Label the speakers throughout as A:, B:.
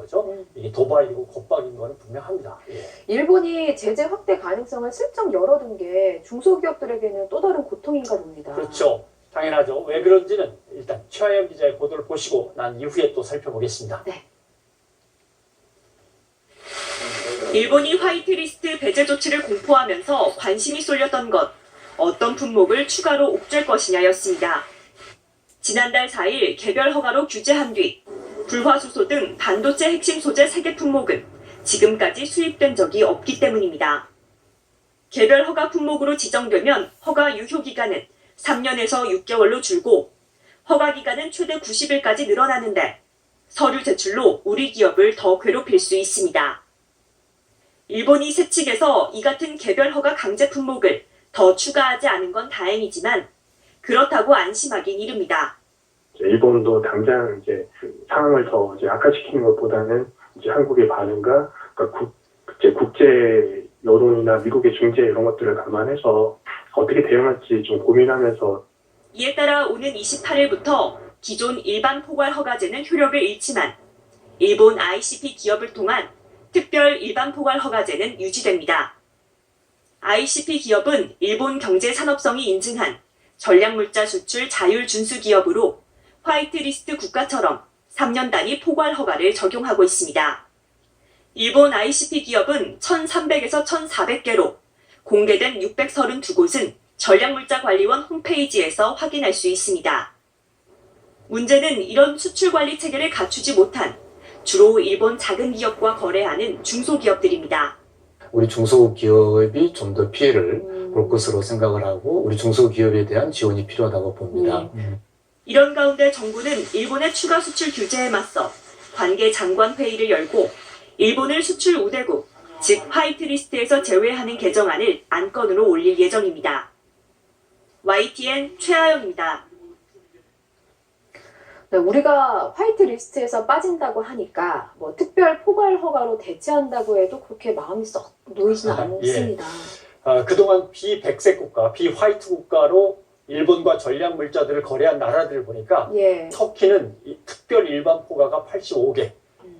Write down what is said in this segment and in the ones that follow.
A: 거죠. 이게 도발이고 겁박인 거는 분명합니다. 예.
B: 일본이 제재 확대 가능성을 슬쩍 열어둔 게 중소기업들에게는 또 다른 고통인가 봅니다.
A: 그렇죠. 당연하죠. 왜 그런지는 일단 최하영 기자의 보도를 보시고 난 이후에 또 살펴보겠습니다.
B: 네.
C: 일본이 화이트리스트 배제 조치를 공포하면서 관심이 쏠렸던 것, 어떤 품목을 추가로 옥죄할 것이냐였습니다. 지난달 4일 개별 허가로 규제한 뒤 불화수소 등 반도체 핵심 소재 3개 품목은 지금까지 수입된 적이 없기 때문입니다. 개별 허가 품목으로 지정되면 허가 유효 기간은 3년에서 6개월로 줄고 허가 기간은 최대 90일까지 늘어나는데 서류 제출로 우리 기업을 더 괴롭힐 수 있습니다. 일본이 새 측에서 이 같은 개별 허가 강제 품목을 더 추가하지 않은 건 다행이지만 그렇다고 안심하긴 이릅니다.
D: 일본도 당장 이제 상황을 더 이제 악화시키는 것보다는 이제 한국의 반응과 그러니까 국제 여론이나 미국의 중재 이런 것들을 감안해서 어떻게 대응할지 좀 고민하면서
C: 이에 따라 오는 28일부터 기존 일반 포괄 허가제는 효력을 잃지만 일본 ICP 기업을 통한 특별 일반 포괄 허가제는 유지됩니다. ICP 기업은 일본 경제 산업성이 인증한 전략물자 수출 자율 준수 기업으로 화이트리스트 국가처럼 3년 단위 포괄 허가를 적용하고 있습니다. 일본 ICP 기업은 1,300에서 1,400개로 공개된 632곳은 전략물자관리원 홈페이지에서 확인할 수 있습니다. 문제는 이런 수출관리 체계를 갖추지 못한 주로 일본 작은 기업과 거래하는 중소기업들입니다.
E: 우리 중소기업이 좀 더 피해를 볼 것으로 생각을 하고 우리 중소기업에 대한 지원이 필요하다고 봅니다.
C: 이런 가운데 정부는 일본의 추가 수출 규제에 맞서 관계 장관 회의를 열고 일본을 수출 우대국, 즉 화이트리스트에서 제외하는 개정안을 안건으로 올릴 예정입니다. YTN 최하영입니다.
B: 네, 우리가 화이트리스트에서 빠진다고 하니까 뭐 특별 포괄 허가로 대체한다고 해도 그렇게 마음이 썩 놓이지는 않습니다.
A: 그동안 비백색 국가, 비화이트 국가로 일본과 전략 물자들을 거래한 나라들을 보니까 터키는 특별 일반 포가가 85개,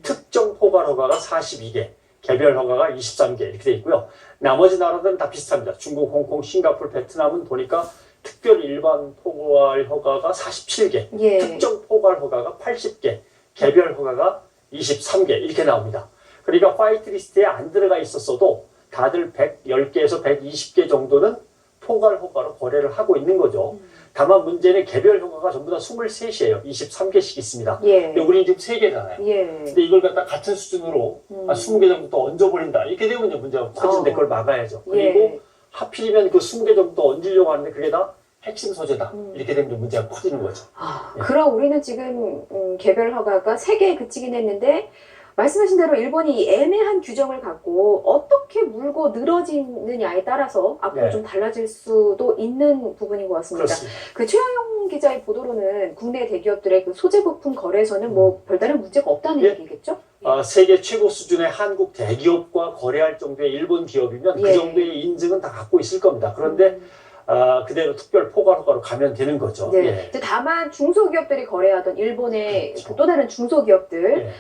A: 특정 포괄 허가가 42개, 개별 허가가 23개 이렇게 돼 있고요. 나머지 나라들은 다 비슷합니다. 중국, 홍콩, 싱가포르, 베트남은 보니까 특별 일반 포괄 허가가 47개, 특정 포괄 허가가 80개, 개별 허가가 23개 이렇게 나옵니다. 그러니까 화이트리스트에 안 들어가 있었어도 다들 110개에서 120개 정도는 포괄 허가로 거래를 하고 있는 거죠. 다만 문제는 개별 허가가 전부 다 23개예요. 23개씩 있습니다. 근데 우리는 지금 3개잖아요. 근데 이걸 갖다 같은 수준으로 20개 정도 더 얹어버린다. 이렇게 되면 이제 문제가 커지는데 그걸 막아야죠. 그리고 하필이면 그 20개 정도 더 얹으려고 하는데 그게 다 핵심 소재다. 이렇게 되면 문제가 커지는 거죠.
B: 그럼 우리는 지금 개별 허가가 3개에 그치긴 했는데 말씀하신 대로 일본이 애매한 규정을 갖고 어떻게 물고 늘어지느냐에 따라서 앞으로 좀 달라질 수도 있는 부분인 것 같습니다.
A: 그렇습니다.
B: 그 최하영 기자의 보도로는 국내 대기업들의 그 소재 부품 거래에서는 뭐 별다른 문제가 없다는 얘기겠죠?
A: 세계 최고 수준의 한국 대기업과 거래할 정도의 일본 기업이면 그 정도의 인증은 다 갖고 있을 겁니다. 그런데 그대로 특별 포괄 허가로 가면 되는 거죠.
B: 다만 중소기업들이 거래하던 일본의 또 다른 중소기업들,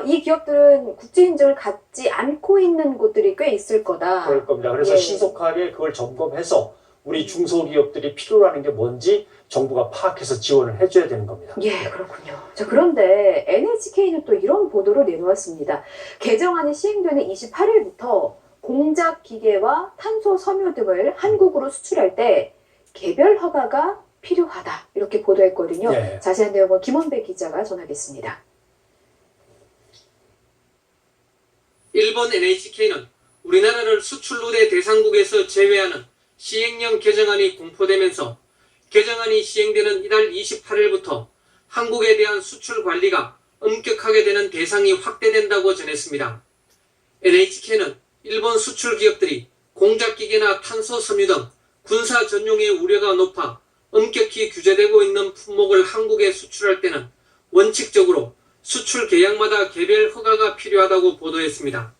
B: 이 기업들은 국제 인증을 갖지 않고 있는 곳들이 꽤 있을 거다.
A: 그럴 겁니다. 그래서 신속하게 그걸 점검해서 우리 중소기업들이 필요로 하는 게 뭔지 정부가 파악해서 지원을 해줘야 되는 겁니다.
B: 그렇군요. 자, 그런데 NHK는 또 이런 보도를 내놓았습니다. 개정안이 시행되는 28일부터 공작 기계와 탄소 섬유 등을 한국으로 수출할 때 개별 허가가 필요하다. 이렇게 보도했거든요. 자세한 내용은 김원배 기자가 전하겠습니다.
F: 일본 NHK는 우리나라를 수출 우대 대상국에서 제외하는 시행령 개정안이 공포되면서 개정안이 시행되는 이달 28일부터 한국에 대한 수출 관리가 엄격하게 되는 대상이 확대된다고 전했습니다. NHK는 일본 수출 기업들이 공작기계나 탄소 섬유 등 군사 전용의 우려가 높아 엄격히 규제되고 있는 품목을 한국에 수출할 때는 원칙적으로 수출 계약마다 개별 허가가 필요하다고 보도했습니다.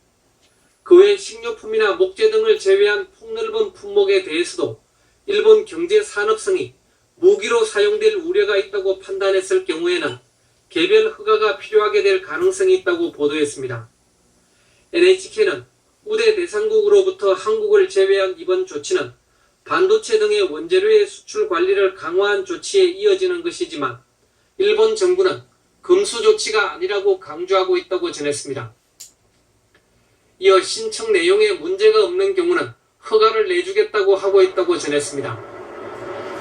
F: 그 외 식료품이나 목재 등을 제외한 폭넓은 품목에 대해서도 일본 경제 산업성이 무기로 사용될 우려가 있다고 판단했을 경우에는 개별 허가가 필요하게 될 가능성이 있다고 보도했습니다. NHK는 우대 대상국으로부터 한국을 제외한 이번 조치는 반도체 등의 원재료의 수출 관리를 강화한 조치에 이어지는 것이지만 일본 정부는 금수 조치가 아니라고 강조하고 있다고 전했습니다. 이어 신청 내용에 문제가 없는 경우는 허가를 내주겠다고 하고 있다고 전했습니다.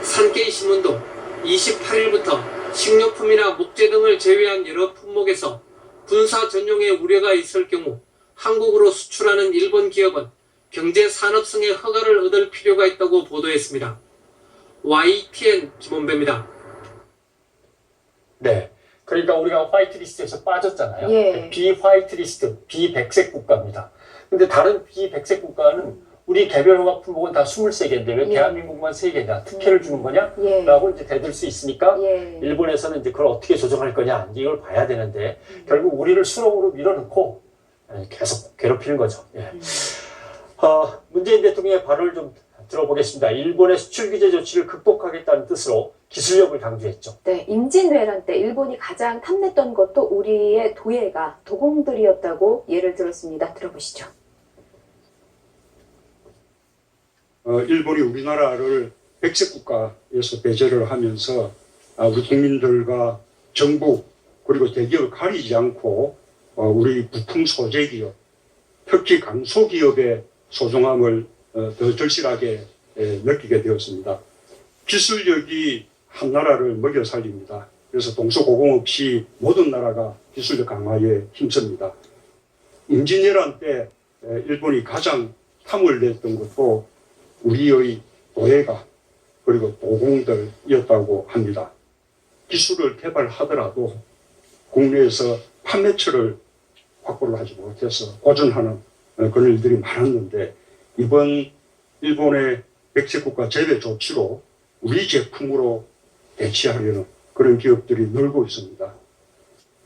F: 산케이 신문도 28일부터 식료품이나 목재 등을 제외한 여러 품목에서 군사 전용의 우려가 있을 경우 한국으로 수출하는 일본 기업은 경제 산업성의 허가를 얻을 필요가 있다고 보도했습니다. YTN 김원배입니다.
A: 네. 그러니까 우리가 화이트리스트에서 빠졌잖아요.
B: 예.
A: 비화이트리스트, 비백색 국가입니다. 근데 다른 비백색 국가는 우리 개별 허가 품목은 다 23개인데 왜
B: 예.
A: 대한민국만 3개냐? 특혜를 주는 거냐?
B: 예.
A: 라고 이제 대들 수 있으니까
B: 예.
A: 일본에서는 이제 그걸 어떻게 조정할 거냐? 이걸 봐야 되는데 결국 우리를 수렁으로 밀어넣고 계속 괴롭히는 거죠. 예. 문재인 대통령의 발언을 좀 들어보겠습니다. 일본의 수출 규제 조치를 극복하겠다는 뜻으로 기술력을 강조했죠.
B: 네, 임진왜란 때 일본이 가장 탐냈던 것도 우리의 도예가 도공들이었다고 예를 들었습니다. 들어보시죠.
G: 일본이 우리나라를 백색 국가에서 배제를 하면서 우리 국민들과 정부 그리고 대기업을 가리지 않고 우리 부품 소재 기업, 특히 강소기업의 소중함을 더 절실하게 느끼게 되었습니다. 기술력이 한 나라를 먹여 살립니다. 그래서 동서고공 없이 모든 나라가 기술력 강화에 힘씁니다. 임진왜란 때 일본이 가장 탐을 냈던 것도 우리의 도예가 그리고 도공들이었다고 합니다. 기술을 개발하더라도 국내에서 판매처를 확보를 하지 못해서 고전하는 그런 일들이 많았는데 이번 일본의 백색국가 제외 조치로 우리 제품으로 대체하려는 그런 기업들이 늘고 있습니다.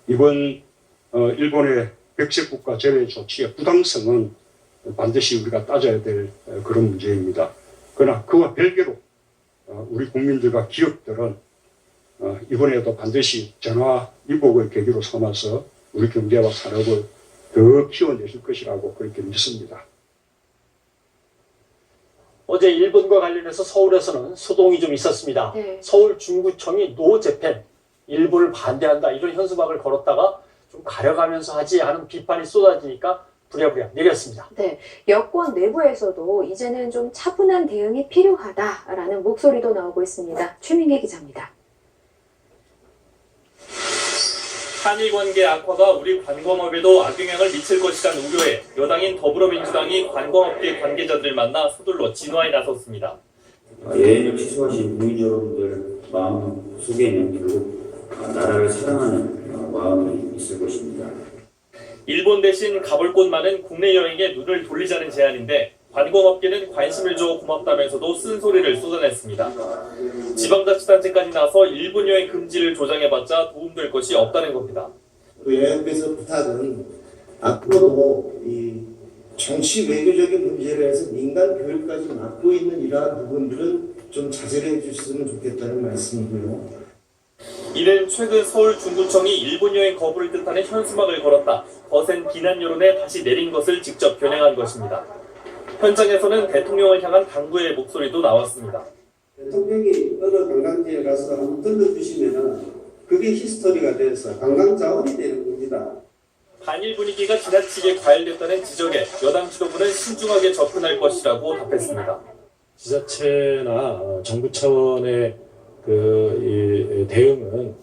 G: 이번 일본의 백색국가 제외 조치의 부당성은 반드시 우리가 따져야 될 그런 문제입니다. 그러나 그와 별개로 우리 국민들과 기업들은 이번에도 반드시 전화위복의 계기로 삼아서 우리 경제와 산업을 더 키워내실 것이라고 그렇게 믿습니다.
A: 어제 일본과 관련해서 서울에서는 소동이 좀 있었습니다.
B: 네.
A: 서울 중구청이 노 재팬, 일본을 반대한다 이런 현수막을 걸었다가 좀 가려가면서 하지 하는 비판이 쏟아지니까 부랴부랴 내렸습니다.
B: 네, 여권 내부에서도 이제는 좀 차분한 대응이 필요하다라는 목소리도 나오고 있습니다. 최민혜 기자입니다.
H: 한일 관계 악화가 우리 관광업에도 악영향을 미칠 것이라는 우려에 여당인 더불어민주당이 관광업계 관계자들 만나 서둘러 진화에 나섰습니다.
I: 여행을 취소하신 국민 여러분들 마음 속에는 결국 나라를 사랑하는 마음이 있을 것입니다.
H: 일본 대신 가볼 곳 많은 국내 여행에 눈을 돌리자는 제안인데 관광업계는 관심을 줘 고맙다면서도 쓴소리를 쏟아냈습니다. 지방자치단체까지 나서 일본 여행 금지를 조장해봤자 도움될 것이 없다는 겁니다.
J: 여행부에서 부탁은 앞으로도 이 정치 외교적인 문제를 해서 민간 교육까지 맡고 있는 이러한 부분들은 좀 자제를 해주셨으면 좋겠다는 말씀이고요.
H: 이는 최근 서울 중구청이 일본 여행 거부를 뜻하는 현수막을 걸었다. 거센 비난 여론에 다시 내린 것을 직접 겨냥한 것입니다. 현장에서는 대통령을 향한 당부의 목소리도 나왔습니다.
J: 대통령이 어느 관광지에 가서 한번 들러주시면 그게 히스토리가 돼서 관광 자원이 되는 겁니다.
H: 반일 분위기가 지나치게 과열됐다는 지적에 여당 지도부는 신중하게 접근할 것이라고 답했습니다.
K: 지자체나 정부 차원의 이 대응은